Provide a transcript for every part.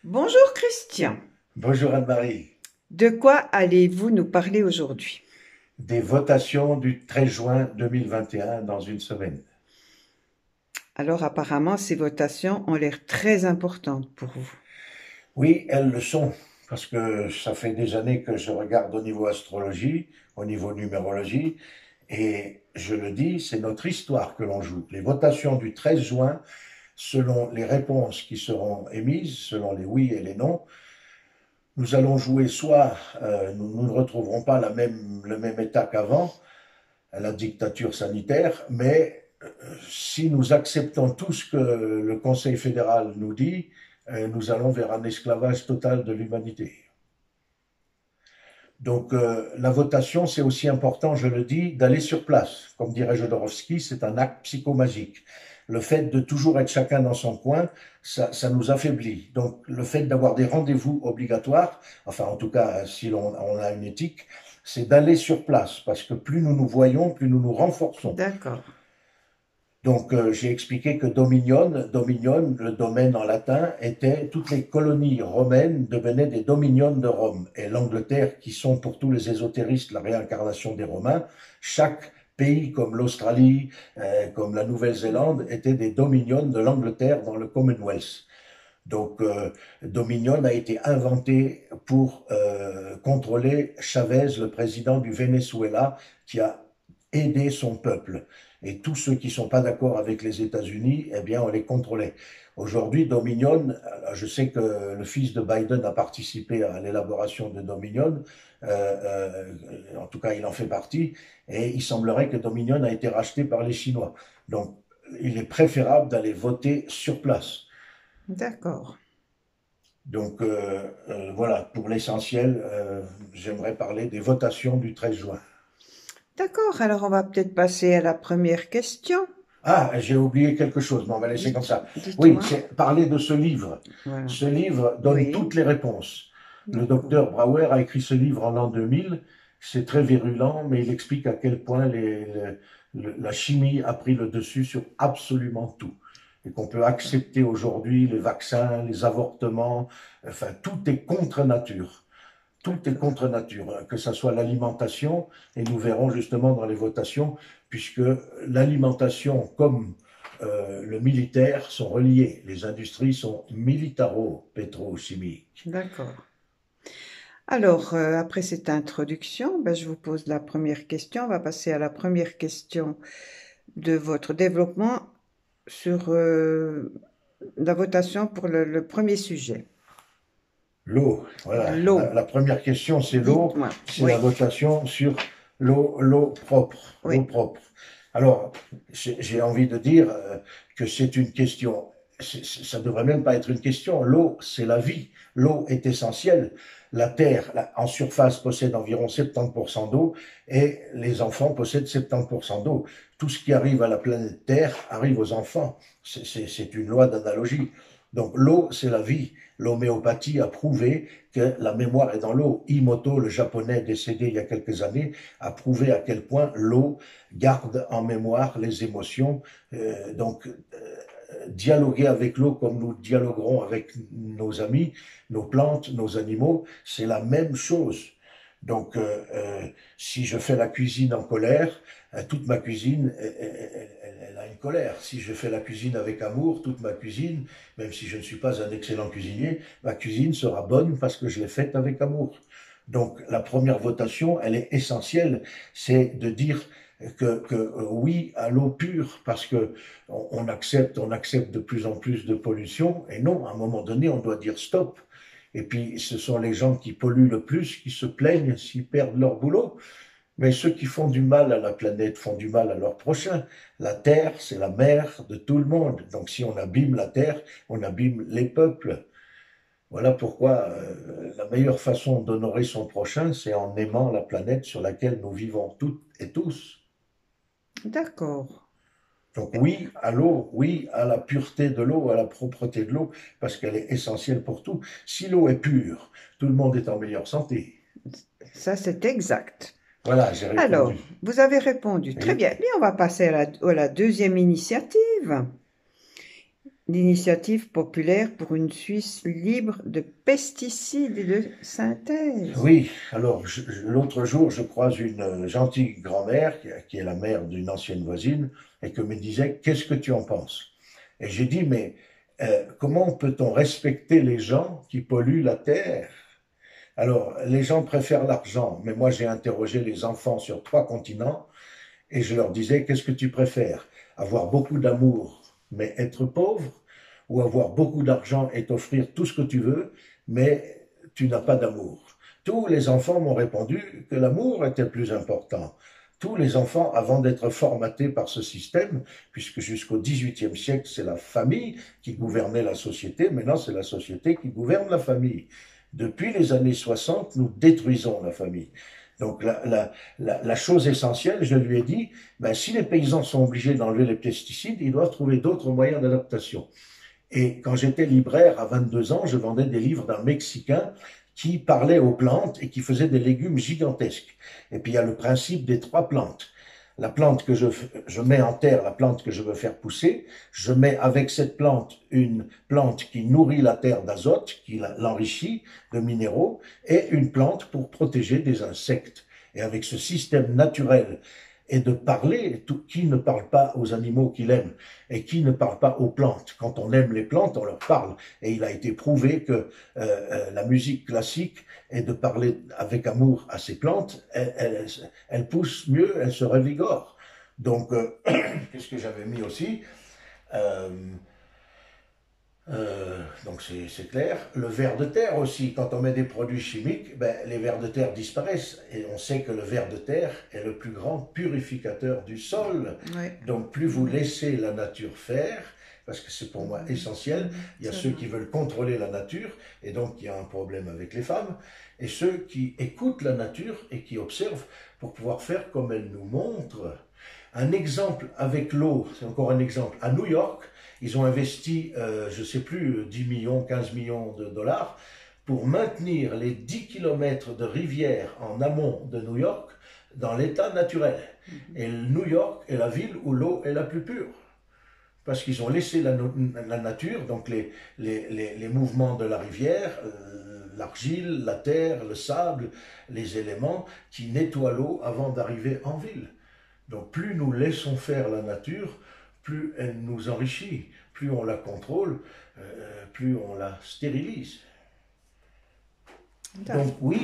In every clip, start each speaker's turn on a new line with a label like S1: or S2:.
S1: Bonjour Christian,
S2: Bonjour Anne-Marie.
S1: de quoi allez-vous nous parler aujourd'hui?
S2: Des votations du 13 juin 2021 dans une semaine.
S1: Alors apparemment ces votations ont l'air très importantes pour vous.
S2: Oui, elles le sont, parce que ça fait des années que je regarde au niveau astrologie, au niveau numérologie, et je le dis, c'est notre histoire que l'on joue. Les votations du 13 juin, selon les réponses qui seront émises, selon les oui et les non, nous allons jouer soit nous ne retrouverons pas le même état qu'avant, la dictature sanitaire, mais si nous acceptons tout ce que le Conseil fédéral nous dit, nous allons vers un esclavage total de l'humanité. Donc la votation, c'est aussi important, je le dis, d'aller sur place. Comme dirait Jodorowsky, c'est un acte psychomagique. Le fait de toujours être chacun dans son coin, ça nous affaiblit. Donc le fait d'avoir des rendez-vous obligatoires, enfin en tout cas si on a une éthique, c'est d'aller sur place, parce que plus nous nous voyons, plus nous nous renforçons.
S1: D'accord,
S2: Donc, j'ai expliqué que dominion, le domaine en latin, était toutes les colonies romaines devenaient des dominions de Rome. Et l'Angleterre, qui sont pour tous les ésotéristes la réincarnation des Romains, chaque pays comme l'Australie, comme la Nouvelle-Zélande, étaient des dominions de l'Angleterre dans le Commonwealth. Donc, Dominion a été inventé pour contrôler Chavez, le président du Venezuela, qui a aidé son peuple. Et tous ceux qui ne sont pas d'accord avec les États-Unis, eh bien, on les contrôlait. Aujourd'hui, Dominion, je sais que le fils de Biden a participé à l'élaboration de Dominion, en tout cas, il en fait partie, et il semblerait que Dominion a été racheté par les Chinois. Donc, il est préférable d'aller voter sur place.
S1: d'accord.
S2: Donc voilà, pour l'essentiel, j'aimerais parler des votations du 13 juin.
S1: D'accord, alors on va peut-être passer à la première question.
S2: Ah, j'ai oublié quelque chose, mais on va laisser comme ça. Oui,
S1: Dites-moi.
S2: c'est parler de ce livre.
S1: Voilà.
S2: Ce livre donne
S1: Oui,
S2: toutes les réponses. Le
S1: d'accord.
S2: docteur Brouwer a écrit ce livre en l'an 2000. C'est très virulent, mais il explique à quel point la chimie a pris le dessus sur absolument tout. Et qu'on peut accepter aujourd'hui les vaccins, les avortements, enfin, tout est contre nature. Tout est
S1: D'accord.
S2: contre nature, hein, que ce soit l'alimentation, et nous verrons justement dans les votations, puisque l'alimentation comme le militaire sont reliés. Les industries sont militaro-pétrochimiques.
S1: D'accord. Alors, après cette introduction, ben, je vous pose la première question. On va passer à la première question de votre développement sur la votation pour le premier sujet.
S2: L'eau, voilà.
S1: L'eau.
S2: La première question, c'est l'eau.
S1: Dites-moi.
S2: C'est la
S1: Oui,
S2: votation sur l'eau propre. L'eau
S1: oui.
S2: propre. Alors, j'ai envie de dire que c'est une question. Ça devrait même pas être une question. L'eau, c'est la vie. L'eau est essentielle. La Terre, en surface, possède environ 70% d'eau et les enfants possèdent 70% d'eau. Tout ce qui arrive à la planète Terre arrive aux enfants. C'est une loi d'analogie. Donc l'eau, c'est la vie. L'homéopathie a prouvé que la mémoire est dans l'eau. Imoto, le japonais décédé il y a quelques années, a prouvé à quel point l'eau garde en mémoire les émotions. Donc, dialoguer avec l'eau comme nous dialoguerons avec nos amis, nos plantes, nos animaux, c'est la même chose. Donc, si je fais la cuisine en colère, toute ma cuisine, elle a une colère. Si je fais la cuisine avec amour, toute ma cuisine, même si je ne suis pas un excellent cuisinier, ma cuisine sera bonne parce que je l'ai faite avec amour. Donc, la première votation, elle est essentielle, c'est de dire que oui à l'eau pure parce que on accepte de plus en plus de pollution et non, à un moment donné, on doit dire stop. Et puis, ce sont les gens qui polluent le plus qui se plaignent s'ils perdent leur boulot. Mais ceux qui font du mal à la planète font du mal à leur prochain. La terre, c'est la mère de tout le monde. Donc, si on abîme la terre, on abîme les peuples. Voilà pourquoi la meilleure façon d'honorer son prochain, c'est en aimant la planète sur laquelle nous vivons toutes et tous.
S1: D'accord.
S2: Donc oui à l'eau, oui à la pureté de l'eau, à la propreté de l'eau, parce qu'elle est essentielle pour tout. Si l'eau est pure, tout le monde est en meilleure santé.
S1: Ça, c'est exact.
S2: Voilà, j'ai
S1: Alors,
S2: répondu.
S1: vous avez répondu. Très
S2: Et
S1: bien. Bien, on va passer à la deuxième initiative. l'initiative populaire pour une Suisse libre de pesticides et de synthèse.
S2: Oui, alors l'autre jour, je croise une gentille grand-mère qui est la mère d'une ancienne voisine et que me disait, qu'est-ce que tu en penses? Et j'ai dit, mais comment peut-on respecter les gens qui polluent la terre? Alors, les gens préfèrent l'argent, mais moi j'ai interrogé les enfants sur 3 continents et je leur disais, qu'est-ce que tu préfères? Avoir beaucoup d'amour, mais être pauvre, ou avoir beaucoup d'argent et t'offrir tout ce que tu veux, mais tu n'as pas d'amour. Tous les enfants m'ont répondu que l'amour était le plus important. Tous les enfants, avant d'être formatés par ce système, puisque jusqu'au XVIIIe siècle, c'est la famille qui gouvernait la société, maintenant c'est la société qui gouverne la famille. Depuis les années 60, nous détruisons la famille. Donc la chose essentielle, je lui ai dit, ben, si les paysans sont obligés d'enlever les pesticides, ils doivent trouver d'autres moyens d'adaptation. Et quand j'étais libraire à 22 ans, je vendais des livres d'un Mexicain qui parlait aux plantes et qui faisait des légumes gigantesques. Et puis il y a le principe des 3 plantes. La plante que je mets en terre, la plante que je veux faire pousser, je mets avec cette plante une plante qui nourrit la terre d'azote, qui l'enrichit de minéraux, et une plante pour protéger des insectes. Et avec ce système naturel et de parler, qui ne parle pas aux animaux qu'il aime et qui ne parle pas aux plantes. Quand on aime les plantes, on leur parle. Et il a été prouvé que la musique classique est de parler avec amour à ces plantes, elles poussent mieux, elles se revigorent. Donc, qu'est-ce que j'avais mis aussi? euh, donc c'est clair. Le ver de terre aussi, quand on met des produits chimiques, ben, les vers de terre disparaissent. Et on sait que le ver de terre est le plus grand purificateur du sol.
S1: Oui.
S2: Donc plus vous laissez la nature faire, parce que c'est pour moi essentiel, il y a ceux qui veulent contrôler la nature, et donc il y a un problème avec les femmes, et ceux qui écoutent la nature et qui observent pour pouvoir faire comme elle nous montre. Un exemple avec l'eau, c'est encore un exemple. À New York, ils ont investi, je ne sais plus, 10 millions, 15 millions de dollars pour maintenir les 10 kilomètres de rivière en amont de New York dans l'état naturel. Et New York est la ville où l'eau est la plus pure. Parce qu'ils ont laissé la nature, donc les mouvements de la rivière, l'argile, la terre, le sable, les éléments qui nettoient l'eau avant d'arriver en ville. Donc plus nous laissons faire la nature, plus elle nous enrichit, plus on la contrôle, plus on la stérilise. Donc oui,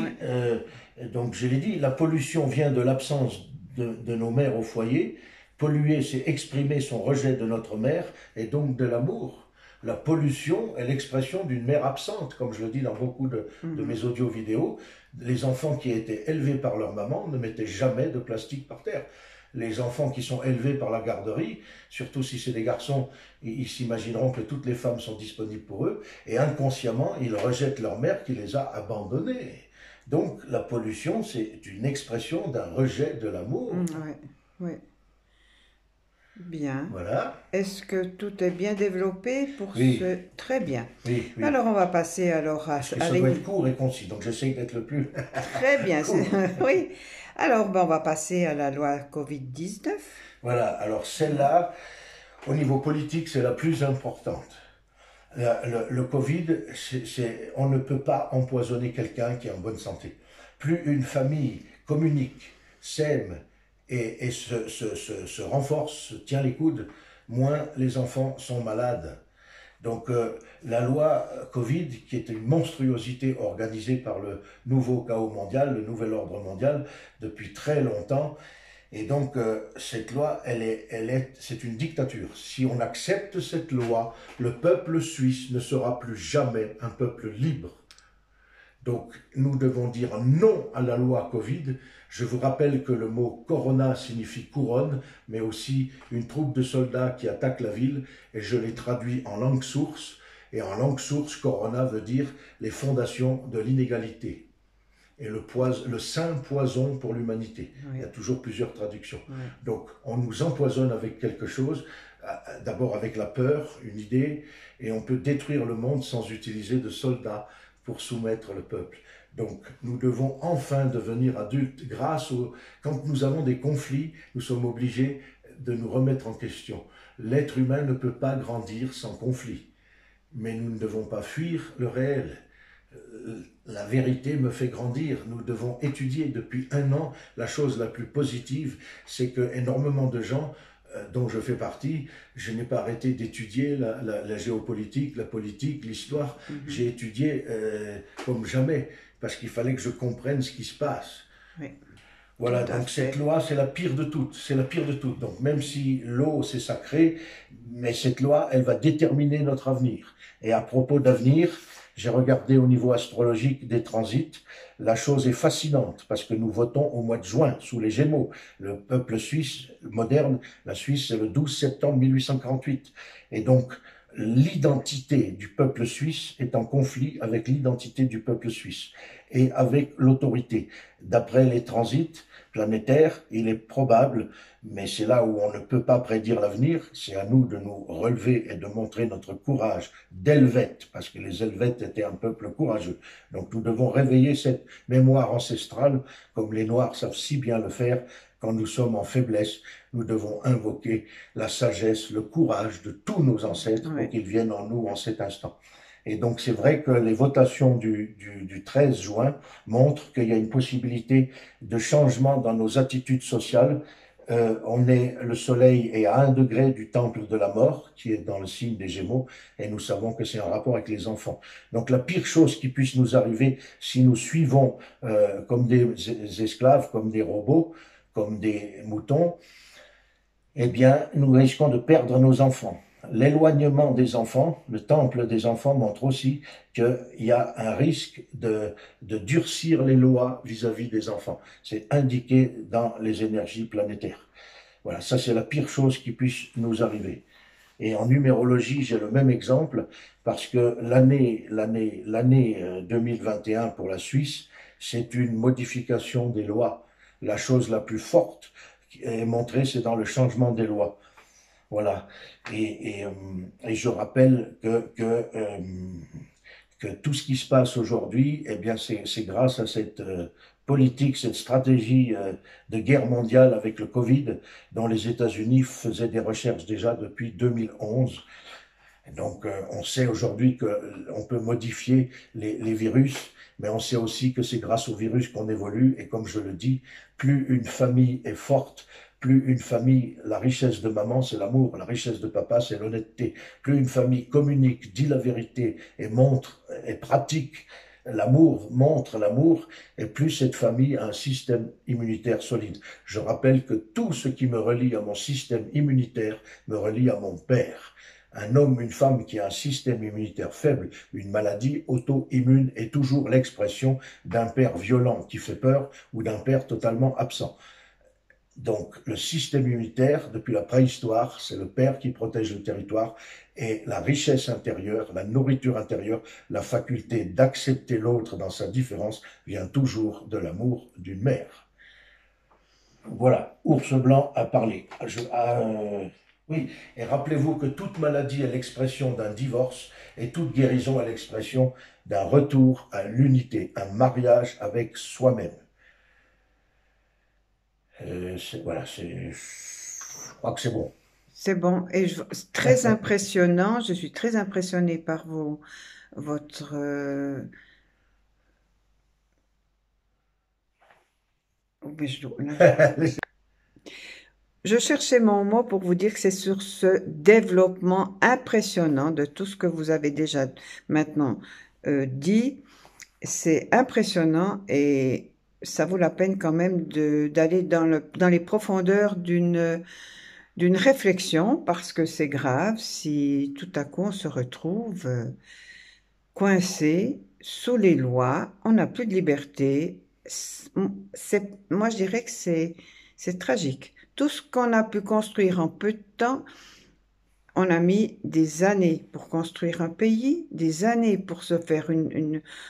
S2: donc je l'ai dit, la pollution vient de l'absence de nos mères au foyer. Polluer, c'est exprimer son rejet de notre mère et donc de l'amour. La pollution est l'expression d'une mère absente, comme je le dis dans beaucoup de mes audio-vidéos. Les enfants qui étaient élevés par leur maman ne mettaient jamais de plastique par terre. Les enfants qui sont élevés par la garderie, surtout si c'est des garçons, ils s'imagineront que toutes les femmes sont disponibles pour eux, et inconsciemment, ils rejettent leur mère qui les a abandonnés. Donc la pollution, c'est une expression d'un rejet de l'amour.
S1: Oui, oui. Bien.
S2: Voilà.
S1: Est-ce que tout est bien développé pour
S2: Oui.
S1: ce... Très bien.
S2: Oui, oui.
S1: Alors, on va passer alors à...
S2: Parce que ça doit être court et concis, donc j'essaye d'être le plus...
S1: Très bien,
S2: court.
S1: Oui. Alors, on va passer à la loi Covid-19.
S2: Voilà, alors celle-là, au niveau politique, c'est la plus importante. Le Covid, on ne peut pas empoisonner quelqu'un qui est en bonne santé. Plus une famille communique, s'aime et se renforce, se tient les coudes, moins les enfants sont malades. Donc la loi Covid, qui est une monstruosité organisée par le nouveau chaos mondial, le nouvel ordre mondial, depuis très longtemps, et donc, cette loi, c'est une dictature. Si on accepte cette loi, le peuple suisse ne sera plus jamais un peuple libre. Donc, nous devons dire non à la loi Covid. Je vous rappelle que le mot corona signifie couronne, mais aussi une troupe de soldats qui attaque la ville, et je l'ai traduit en langue source. Et en langue source, corona veut dire les fondations de l'inégalité. Et le saint poison pour l'humanité. Oui. Il y a toujours plusieurs traductions. Oui. Donc, on nous empoisonne avec quelque chose, d'abord avec la peur, une idée, et on peut détruire le monde sans utiliser de soldats pour soumettre le peuple. Donc, nous devons enfin devenir adultes grâce au... Quand nous avons des conflits, nous sommes obligés de nous remettre en question. L'être humain ne peut pas grandir sans conflit. Mais nous ne devons pas fuir le réel. La vérité me fait grandir. Nous devons étudier depuis un an. La chose la plus positive, c'est que énormément de gens dont je fais partie, je n'ai pas arrêté d'étudier la géopolitique, la politique, l'histoire.
S1: Mhm.
S2: J'ai étudié comme jamais parce qu'il fallait que je comprenne ce qui se passe.
S1: Oui, tout
S2: Voilà,
S1: à
S2: donc cette
S1: fait.
S2: loi, c'est la pire de toutes. C'est la pire de toutes. Donc même si l'eau, c'est sacré, mais cette loi, elle va déterminer notre avenir. Et à propos d'avenir, j'ai regardé au niveau astrologique des transits. La chose est fascinante parce que nous votons au mois de juin sous les Gémeaux. Le peuple suisse moderne, la Suisse, c'est le 12 septembre 1848. Et donc, l'identité du peuple suisse est en conflit avec l'identité du peuple suisse et avec l'autorité. D'après les transits, planétaire, il est probable, mais c'est là où on ne peut pas prédire l'avenir, c'est à nous de nous relever et de montrer notre courage d'Helvètes, parce que les Helvètes étaient un peuple courageux. Donc nous devons réveiller cette mémoire ancestrale, comme les Noirs savent si bien le faire. Quand nous sommes en faiblesse, nous devons invoquer la sagesse, le courage de tous nos ancêtres pour
S1: Oui.
S2: qu'ils viennent en nous en cet instant. Et donc c'est vrai que les votations du 13 juin montrent qu'il y a une possibilité de changement dans nos attitudes sociales. Le soleil est à 1 degré du temple de la mort, qui est dans le signe des Gémeaux, et nous savons que c'est en rapport avec les enfants. Donc la pire chose qui puisse nous arriver si nous suivons comme des esclaves, comme des robots, comme des moutons, eh bien, nous risquons de perdre nos enfants. L'éloignement des enfants, le temple des enfants montre aussi qu'il y a un risque de durcir les lois vis-à-vis des enfants. C'est indiqué dans les énergies planétaires. Voilà, ça c'est la pire chose qui puisse nous arriver. Et en numérologie, j'ai le même exemple parce que l'année 2021 pour la Suisse, c'est une modification des lois. La chose la plus forte qui est montrée, c'est dans le changement des lois. Voilà. Et je rappelle que tout ce qui se passe aujourd'hui, eh bien, c'est grâce à cette politique, cette stratégie de guerre mondiale avec le Covid, dont les États-Unis faisaient des recherches déjà depuis 2011. Donc, on sait aujourd'hui qu'on peut modifier les virus, mais on sait aussi que c'est grâce au virus qu'on évolue. Et comme je le dis, plus une famille est forte, plus une famille, la richesse de maman, c'est l'amour, la richesse de papa, c'est l'honnêteté. Plus une famille communique, dit la vérité et montre et pratique l'amour, montre l'amour, et plus cette famille a un système immunitaire solide. Je rappelle que tout ce qui me relie à mon système immunitaire me relie à mon père. Un homme, une femme qui a un système immunitaire faible, une maladie auto-immune est toujours l'expression d'un père violent qui fait peur ou d'un père totalement absent. Donc, le système immunitaire, depuis la préhistoire, c'est le père qui protège le territoire et la richesse intérieure, la nourriture intérieure, la faculté d'accepter l'autre dans sa différence vient toujours de l'amour d'une mère. Voilà, Ours Blanc a parlé. Oui, et rappelez-vous que toute maladie est l'expression d'un divorce et toute guérison est l'expression d'un retour à l'unité, un mariage avec soi-même. Voilà, je crois que c'est bon.
S1: C'est bon. Et c'est très impressionnant. Je suis très impressionnée par votre... oh, mais je cherchais mon mot pour vous dire que c'est sur ce développement impressionnant de tout ce que vous avez déjà maintenant dit. C'est impressionnant et ça vaut la peine quand même d'aller dans les profondeurs d'une réflexion parce que c'est grave si tout à coup on se retrouve coincé sous les lois, on n'a plus de liberté. Moi, je dirais que c'est tragique. Tout ce qu'on a pu construire en peu de temps, on a mis des années pour construire un pays, des années pour se faire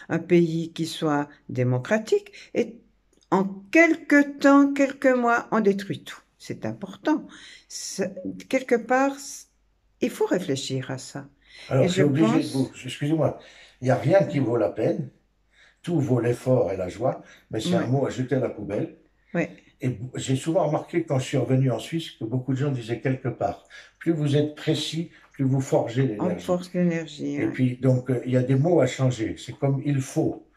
S1: un pays qui soit démocratique, et en quelques temps, quelques mois, on détruit tout. C'est important. Quelque part, il faut réfléchir à ça. Et
S2: Alors, je
S1: je
S2: suis obligé de vous,
S1: pense,
S2: excusez-moi, il n'y a rien qui vaut la peine, tout vaut l'effort et la joie, mais c'est un
S1: oui,
S2: mot à jeter à la poubelle.
S1: oui,
S2: Et j'ai souvent remarqué quand je suis revenu en Suisse que beaucoup de gens disaient quelque part, plus vous êtes précis, plus vous forgez
S1: On
S2: l'énergie.
S1: force l'énergie,
S2: Et
S1: ouais.
S2: puis, donc, il y a des mots à changer. C'est comme il faut.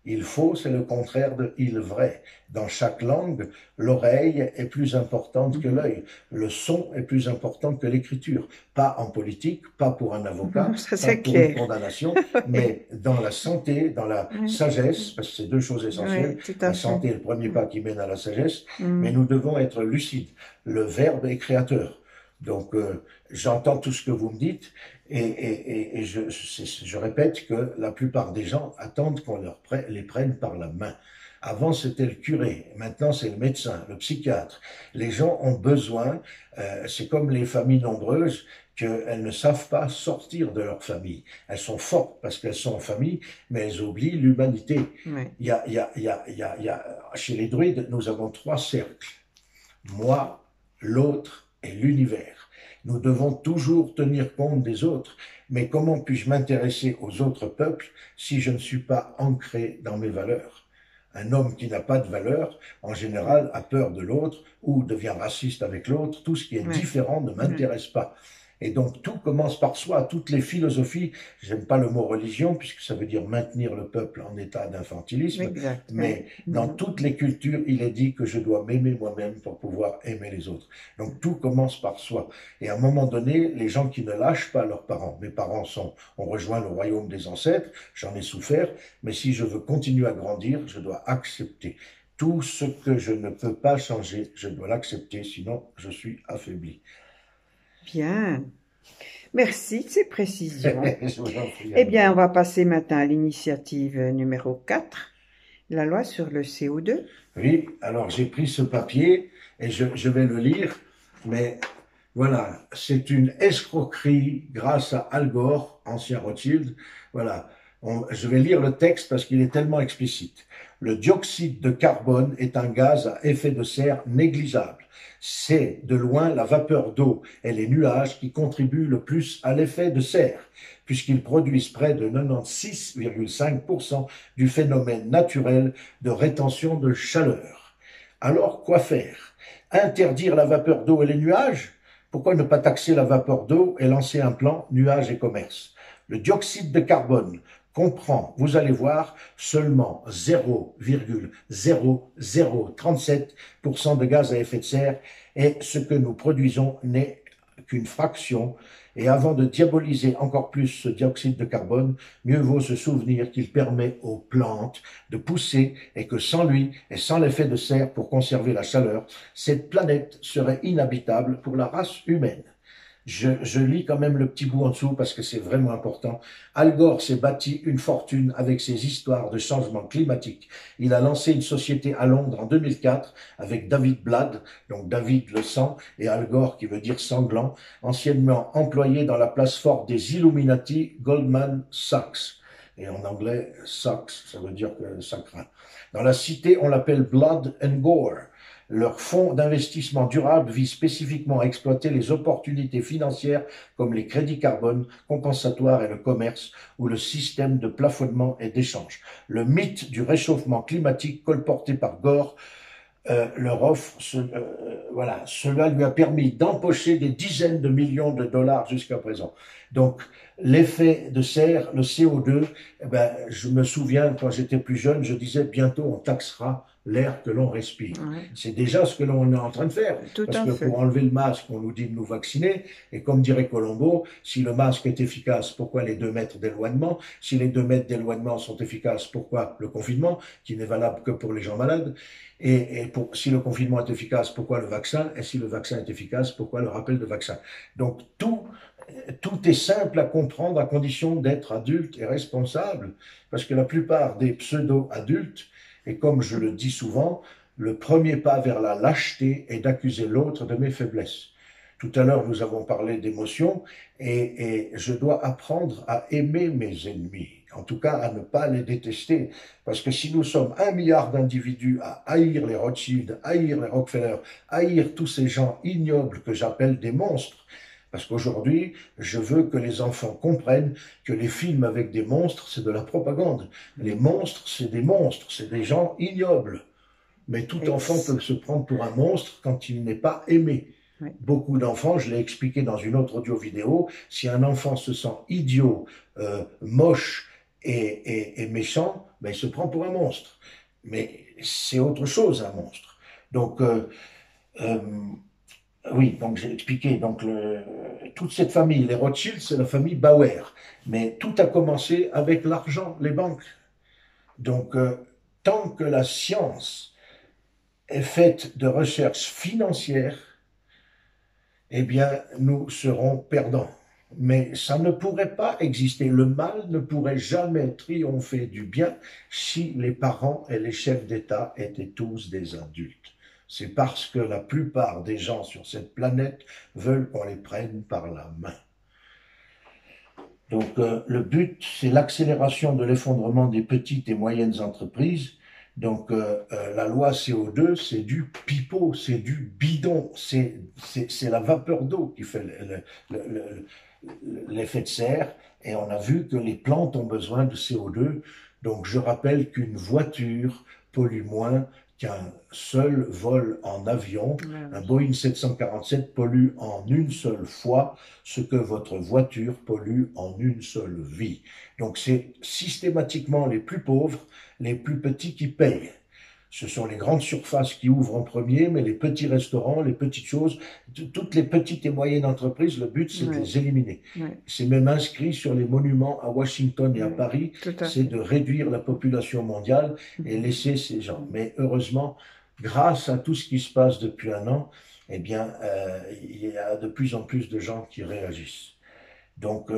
S2: Il faut, c'est le contraire de il vrai. Dans chaque langue, l'oreille est plus importante que
S1: Mhm.
S2: l'œil. Le son est plus important que l'écriture. Pas en politique, pas pour un avocat,
S1: Ça,
S2: pas
S1: c'est
S2: pour une
S1: clair.
S2: condamnation,
S1: Oui,
S2: mais dans la santé, dans la
S1: oui,
S2: sagesse, parce que c'est deux choses essentielles.
S1: oui, tout
S2: La
S1: à fait.
S2: santé est le premier pas qui mène à la sagesse, mais
S1: Mm.
S2: nous devons être lucides. Le verbe est créateur. Donc, j'entends tout ce que vous me dites, et je répète que la plupart des gens attendent qu'on les prenne par la main. Avant, c'était le curé. Maintenant, c'est le médecin, le psychiatre. Les gens ont besoin, c'est comme les familles nombreuses, qu'elles ne savent pas sortir de leur famille. Elles sont fortes parce qu'elles sont en famille, mais elles oublient l'humanité.
S1: Ouais.
S2: Chez les druides, nous avons trois cercles. Moi, l'autre et l'univers. Nous devons toujours tenir compte des autres, mais comment puis-je m'intéresser aux autres peuples si je ne suis pas ancré dans mes valeurs? Un homme qui n'a pas de valeur, en général, a peur de l'autre ou devient raciste avec l'autre. Tout ce qui est
S1: Ouais.
S2: différent ne
S1: Ouais.
S2: m'intéresse pas. Et donc tout commence par soi. Toutes les philosophies, j'aime pas le mot religion puisque ça veut dire maintenir le peuple en état d'infantilisme,
S1: Exact, ouais.
S2: mais dans
S1: Mhm.
S2: toutes les cultures, il est dit que je dois m'aimer moi-même pour pouvoir aimer les autres. Donc tout commence par soi. Et à un moment donné, les gens qui ne lâchent pas leurs parents, mes parents ont rejoint le royaume des ancêtres, j'en ai souffert, mais si je veux continuer à grandir, je dois accepter. Tout ce que je ne peux pas changer, je dois l'accepter, sinon je suis affaibli.
S1: Bien. Merci de ces précisions.
S2: Je vous en prie,
S1: Eh bien, on
S2: Anne-Marie.
S1: va passer maintenant à l'initiative numéro 4, la loi sur le CO2.
S2: Oui, alors j'ai pris ce papier et je vais le lire, mais voilà, c'est une escroquerie grâce à Al Gore, ancien Rothschild. Voilà, je vais lire le texte parce qu'il est tellement explicite. Le dioxyde de carbone est un gaz à effet de serre négligeable. C'est de loin la vapeur d'eau et les nuages qui contribuent le plus à l'effet de serre, puisqu'ils produisent près de 96,5% du phénomène naturel de rétention de chaleur. Alors, quoi faire? Interdire la vapeur d'eau et les nuages? Pourquoi ne pas taxer la vapeur d'eau et lancer un plan nuages et commerce? Le dioxyde de carbone comprend, vous allez voir, seulement 0,0037% de gaz à effet de serre et ce que nous produisons n'est qu'une fraction. Et avant de diaboliser encore plus ce dioxyde de carbone, mieux vaut se souvenir qu'il permet aux plantes de pousser et que sans lui et sans l'effet de serre pour conserver la chaleur, cette planète serait inhabitable pour la race humaine. Je lis quand même le petit bout en dessous parce que c'est vraiment important. Al Gore s'est bâti une fortune avec ses histoires de changement climatique. Il a lancé une société à Londres en 2004 avec David Blade, donc David le sang, et Al Gore qui veut dire sanglant, anciennement employé dans la place forte des Illuminati Goldman Sachs. Et en anglais, Sachs, ça veut dire que ça craint. Dans la cité, on l'appelle Blood and Gore. Leur fonds d'investissement durable vise spécifiquement à exploiter les opportunités financières comme les crédits carbone compensatoires et le commerce ou le système de plafonnement et d'échange. Le mythe du réchauffement climatique colporté par Gore leur offre, voilà, cela lui a permis d'empocher des dizaines de millions de dollars jusqu'à présent. Donc, l'effet de serre, le CO2, eh ben, je me souviens quand j'étais plus jeune, je disais bientôt on taxera l'air que l'on respire.
S1: Ouais,
S2: C'est déjà ce que l'on est en train de faire,
S1: tout
S2: parce
S1: à
S2: que
S1: fait.
S2: pour enlever le masque, on nous dit de nous vacciner, et comme dirait Colombo, si le masque est efficace, pourquoi les 2 mètres d'éloignement? Si les 2 mètres d'éloignement sont efficaces, pourquoi le confinement, qui n'est valable que pour les gens malades? Si le confinement est efficace, pourquoi le vaccin? Et si le vaccin est efficace, pourquoi le rappel de vaccin? Donc tout est simple à comprendre à condition d'être adulte et responsable, parce que la plupart des pseudo-adultes, et comme je le dis souvent, le premier pas vers la lâcheté est d'accuser l'autre de mes faiblesses. Tout à l'heure, nous avons parlé d'émotions et je dois apprendre à aimer mes ennemis, en tout cas à ne pas les détester. Parce que si nous sommes 1 milliard d'individus à haïr les Rothschild, haïr les Rockefeller, haïr tous ces gens ignobles que j'appelle des monstres, parce qu'aujourd'hui, je veux que les enfants comprennent que les films avec des monstres, c'est de la propagande. Les monstres, c'est des gens ignobles. Mais tout enfant
S1: Ex.
S2: peut se prendre pour un monstre quand il n'est pas aimé.
S1: Oui.
S2: Beaucoup d'enfants, je l'ai expliqué dans une autre audio vidéo, si un enfant se sent idiot, moche et méchant, ben, il se prend pour un monstre. Mais c'est autre chose, un monstre. Donc, euh, oui, donc j'ai expliqué. Donc, toute cette famille, les Rothschild, c'est la famille Bauer. Mais tout a commencé avec l'argent, les banques. Donc, tant que la science est faite de recherches financières, eh bien, nous serons perdants. Mais ça ne pourrait pas exister. Le mal ne pourrait jamais triompher du bien si les parents et les chefs d'État étaient tous des adultes. C'est parce que la plupart des gens sur cette planète veulent qu'on les prenne par la main. Donc, le but, c'est l'accélération de l'effondrement des petites et moyennes entreprises. Donc, la loi CO2, c'est du pipeau, c'est du bidon, c'est la vapeur d'eau qui fait l'effet de serre. Et on a vu que les plantes ont besoin de CO2. Donc, je rappelle qu'une voiture pollue moins qu'un seul vol en avion.
S1: Ah
S2: Un
S1: oui.
S2: Boeing 747 pollue en une seule fois ce que votre voiture pollue en une seule vie. Donc c'est systématiquement les plus pauvres, les plus petits qui payent. Ce sont les grandes surfaces qui ouvrent en premier, mais les petits restaurants, les petites choses, toutes les petites et moyennes entreprises, le but c'est de
S1: Oui,
S2: les éliminer.
S1: oui,
S2: C'est même inscrit sur les monuments à Washington et à
S1: oui,
S2: Paris,
S1: tout à
S2: c'est
S1: fait.
S2: de réduire la population mondiale et
S1: Mhm.
S2: laisser ces gens. Mais heureusement, grâce à tout ce qui se passe depuis un an, eh bien, il y a de plus en plus de gens qui réagissent. Donc,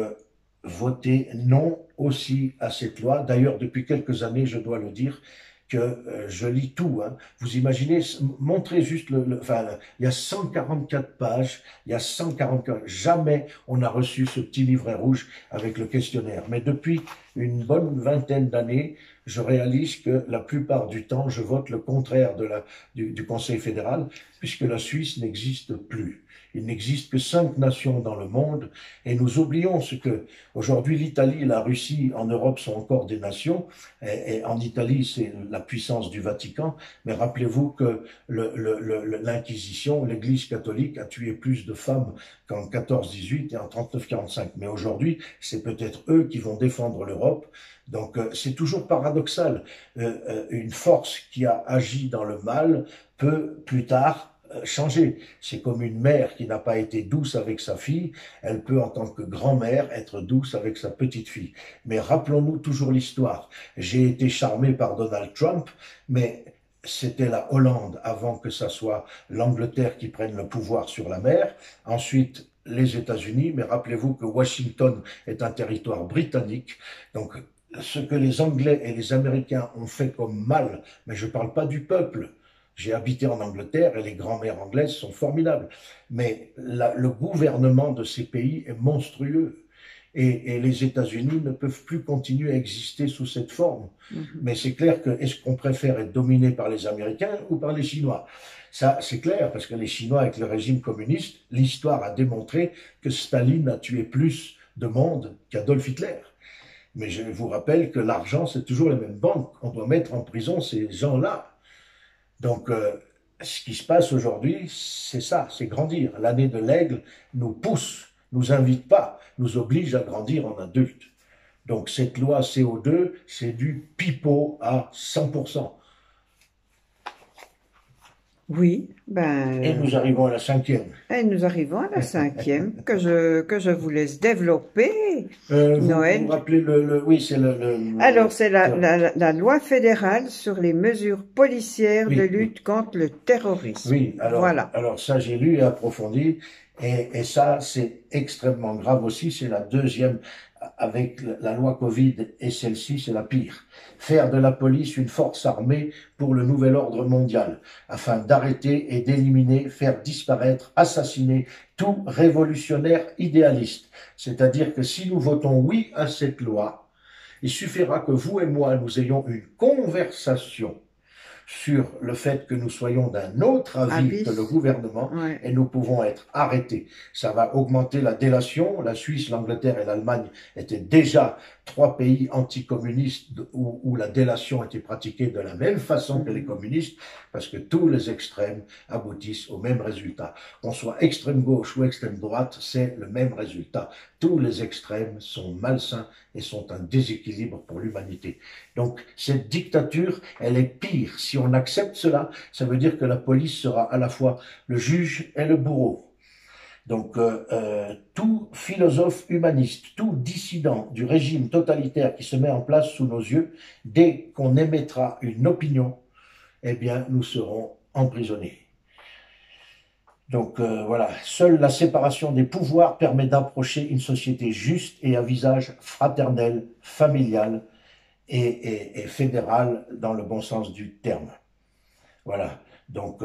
S2: votez non aussi à cette loi. D'ailleurs, depuis quelques années, je dois le dire, que je lis tout. Hein. Vous imaginez, montrez juste enfin, il y a 144 pages, il y a 144. Jamais on a reçu ce petit livret rouge avec le questionnaire. Mais depuis une bonne vingtaine d'années, je réalise que la plupart du temps, je vote le contraire du Conseil fédéral, puisque la Suisse n'existe plus. Il n'existe que 5 nations dans le monde et nous oublions ce que aujourd'hui l'Italie et la Russie en Europe sont encore des nations et en Italie c'est la puissance du Vatican, mais rappelez-vous que l'Inquisition, l'Église catholique a tué plus de femmes qu'en 14-18 et en 39-45. Mais aujourd'hui, c'est peut-être eux qui vont défendre l'Europe. Donc c'est toujours paradoxal. Une force qui a agi dans le mal peut plus tard changer. C'est comme une mère qui n'a pas été douce avec sa fille, elle peut en tant que grand-mère être douce avec sa petite-fille. Mais rappelons-nous toujours l'histoire. J'ai été charmé par Donald Trump, mais c'était la Hollande avant que ça soit l'Angleterre qui prenne le pouvoir sur la mer. Ensuite, les États-Unis, mais rappelez-vous que Washington est un territoire britannique. Donc, ce que les Anglais et les Américains ont fait comme mal, mais je ne parle pas du peuple, j'ai habité en Angleterre et les grands-mères anglaises sont formidables. Mais le gouvernement de ces pays est monstrueux. Et les États-Unis ne peuvent plus continuer à exister sous cette forme.
S1: Mhm.
S2: Mais c'est clair que est-ce qu'on préfère être dominé par les Américains ou par les Chinois? Ça, c'est clair, parce que les Chinois, avec le régime communiste, l'histoire a démontré que Staline a tué plus de monde qu'Adolf Hitler. Mais je vous rappelle que l'argent, c'est toujours les mêmes banques. On doit mettre en prison ces gens-là. Donc, ce qui se passe aujourd'hui, c'est ça, c'est grandir. L'année de l'aigle nous pousse, nous invite pas, nous oblige à grandir en adulte. Donc, cette loi CO2, c'est du pipeau à 100%.
S1: Oui,
S2: Et nous arrivons à la cinquième.
S1: et nous arrivons à la cinquième que je vous laisse développer,
S2: Vous
S1: Noël.
S2: rappelez oui, c'est
S1: Alors, c'est la loi fédérale sur les mesures policières de
S2: oui, oui.
S1: lutte contre le terrorisme.
S2: Oui,
S1: Voilà.
S2: alors ça, j'ai lu et approfondi, et ça, c'est extrêmement grave aussi. C'est la deuxième, avec la loi Covid, et celle-ci, c'est la pire. Faire de la police une force armée pour le nouvel ordre mondial, afin d'arrêter et d'éliminer, faire disparaître, assassiner tout révolutionnaire idéaliste. C'est-à-dire que si nous votons oui à cette loi, il suffira que vous et moi, nous ayons une conversation sur le fait que nous soyons d'un autre avis que le
S1: Avis.
S2: gouvernement
S1: Ouais.
S2: et nous pouvons être arrêtés. Ça va augmenter la délation. La Suisse, l'Angleterre et l'Allemagne étaient déjà trois pays anticommunistes où la délation était pratiquée de la même façon que les
S1: Mhm.
S2: communistes, parce que tous les extrêmes aboutissent au même résultat. Qu'on soit extrême gauche ou extrême droite, c'est le même résultat. Tous les extrêmes sont malsains et sont un déséquilibre pour l'humanité. Donc cette dictature, elle est pire. Si on accepte cela, ça veut dire que la police sera à la fois le juge et le bourreau. Donc tout philosophe humaniste, tout dissident du régime totalitaire qui se met en place sous nos yeux, dès qu'on émettra une opinion, eh bien nous serons emprisonnés. Donc voilà, seule la séparation des pouvoirs permet d'approcher une société juste et à visage fraternel, familial et fédéral dans le bon sens du terme. Voilà. Donc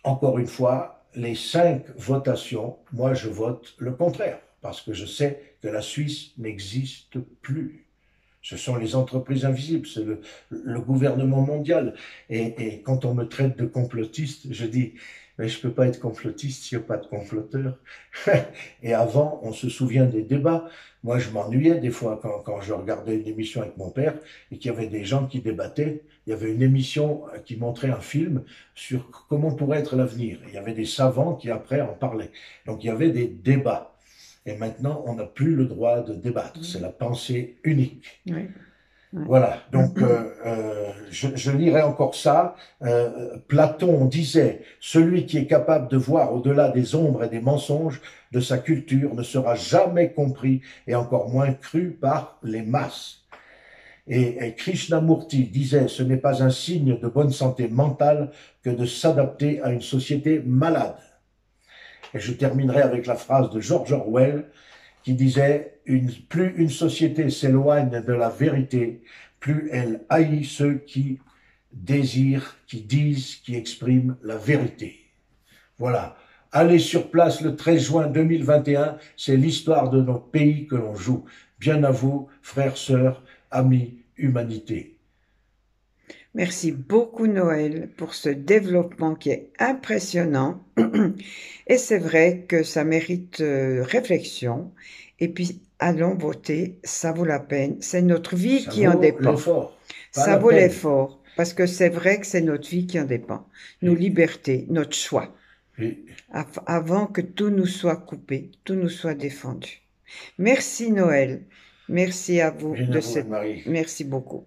S2: encore une fois, les 5 votations, moi je vote le contraire, parce que je sais que la Suisse n'existe plus. Ce sont les entreprises invisibles, c'est le gouvernement mondial. Et quand on me traite de complotiste, je dis, mais je ne peux pas être complotiste s'il n'y a pas de comploteurs. Et avant, on se souvient des débats. Moi, je m'ennuyais des fois quand je regardais une émission avec mon père et qu'il y avait des gens qui débattaient. Il y avait une émission qui montrait un film sur comment pourrait être l'avenir. Il y avait des savants qui après en parlaient. Donc il y avait des débats. Et maintenant, on n'a plus le droit de débattre. C'est la pensée unique.
S1: Oui. Ouais.
S2: Voilà, donc je lirai encore ça. Platon disait, celui qui est capable de voir au-delà des ombres et des mensonges de sa culture ne sera jamais compris et encore moins cru par les masses. Et Krishnamurti disait, ce n'est pas un signe de bonne santé mentale que de s'adapter à une société malade. Et je terminerai avec la phrase de George Orwell qui disait, plus une société s'éloigne de la vérité, plus elle haït ceux qui désirent, qui disent, qui expriment la vérité. Voilà. Allez sur place le 13 juin 2021, c'est l'histoire de notre pays que l'on joue. Bien à vous, frères, sœurs, amis, humanité.
S1: Merci beaucoup Noël pour ce développement qui est impressionnant. Et c'est vrai que ça mérite réflexion. Et puis allons voter, ça vaut la peine. C'est notre vie
S2: Ça
S1: qui en
S2: vaut
S1: dépend.
S2: l'effort, pas
S1: Ça
S2: la
S1: vaut
S2: peine.
S1: l'effort parce que c'est vrai que c'est notre vie qui en dépend. Nos
S2: Et,
S1: libertés, notre choix.
S2: et
S1: Avant que tout nous soit coupé, tout nous soit défendu. Merci Noël. Merci à vous
S2: bien à
S1: de
S2: vous,
S1: cette...
S2: Anne-Marie.
S1: Merci beaucoup.